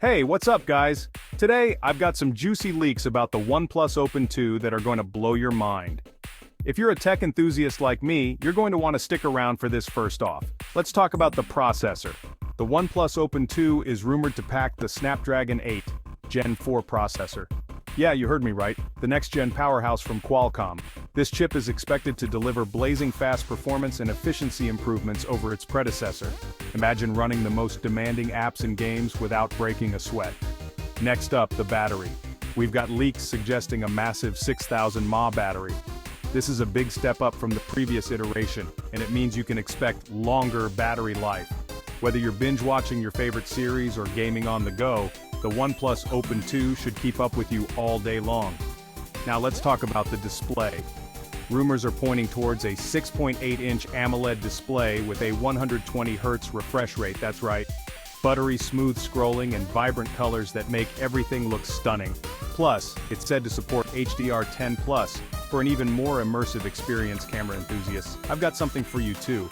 Hey, what's up guys? Today, I've got some juicy leaks about the OnePlus Open 2 that are going to blow your mind. If you're a tech enthusiast like me, you're going to want to stick around for this first off. Let's talk about the processor. The OnePlus Open 2 is rumored to pack the Snapdragon 8 Gen 4 processor. Yeah, you heard me right, the next-gen powerhouse from Qualcomm. This chip is expected to deliver blazing fast performance and efficiency improvements over its predecessor. Imagine running the most demanding apps and games without breaking a sweat. Next up, the battery. We've got leaks suggesting a massive 6,000 mAh battery. This is a big step up from the previous iteration, and it means you can expect longer battery life. Whether you're binge-watching your favorite series or gaming on the go, the OnePlus Open 2 should keep up with you all day long. Now let's talk about the display. Rumors are pointing towards a 6.8-inch AMOLED display with a 120Hz refresh rate, that's right. Buttery smooth scrolling and vibrant colors that make everything look stunning. Plus, it's said to support HDR10+ for an even more immersive experience, camera enthusiasts. I've got something for you too.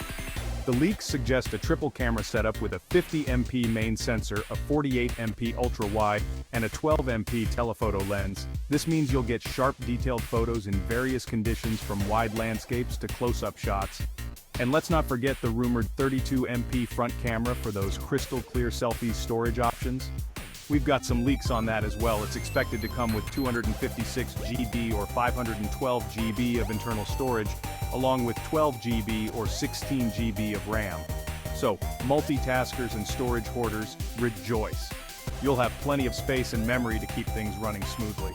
The leaks suggest a triple camera setup with a 50MP main sensor, a 48MP ultra-wide, and a 12MP telephoto lens. This means you'll get sharp detailed photos in various conditions from wide landscapes to close-up shots. And let's not forget the rumored 32MP front camera for those crystal clear selfie storage options. We've got some leaks on that as well. It's expected to come with 256GB or 512GB of internal storage, along with 12GB or 16GB of RAM. So, multitaskers and storage hoarders, rejoice. You'll have plenty of space and memory to keep things running smoothly.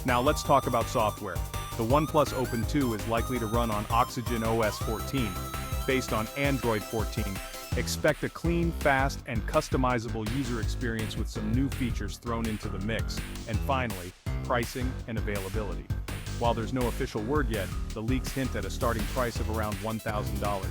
Now let's talk about software. The OnePlus Open 2 is likely to run on Oxygen OS 14, based on Android 14. Expect a clean, fast, and customizable user experience with some new features thrown into the mix. And finally, pricing and availability. While there's no official word yet, the leaks hint at a starting price of around $1,000.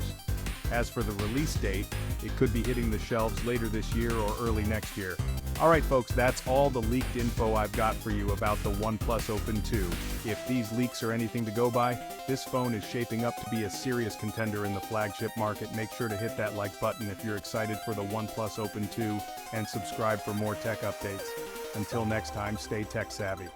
As for the release date, it could be hitting the shelves later this year or early next year. Alright folks, that's all the leaked info I've got for you about the OnePlus Open 2. If these leaks are anything to go by, this phone is shaping up to be a serious contender in the flagship market. Make sure to hit that like button if you're excited for the OnePlus Open 2, and subscribe for more tech updates. Until next time, stay tech savvy.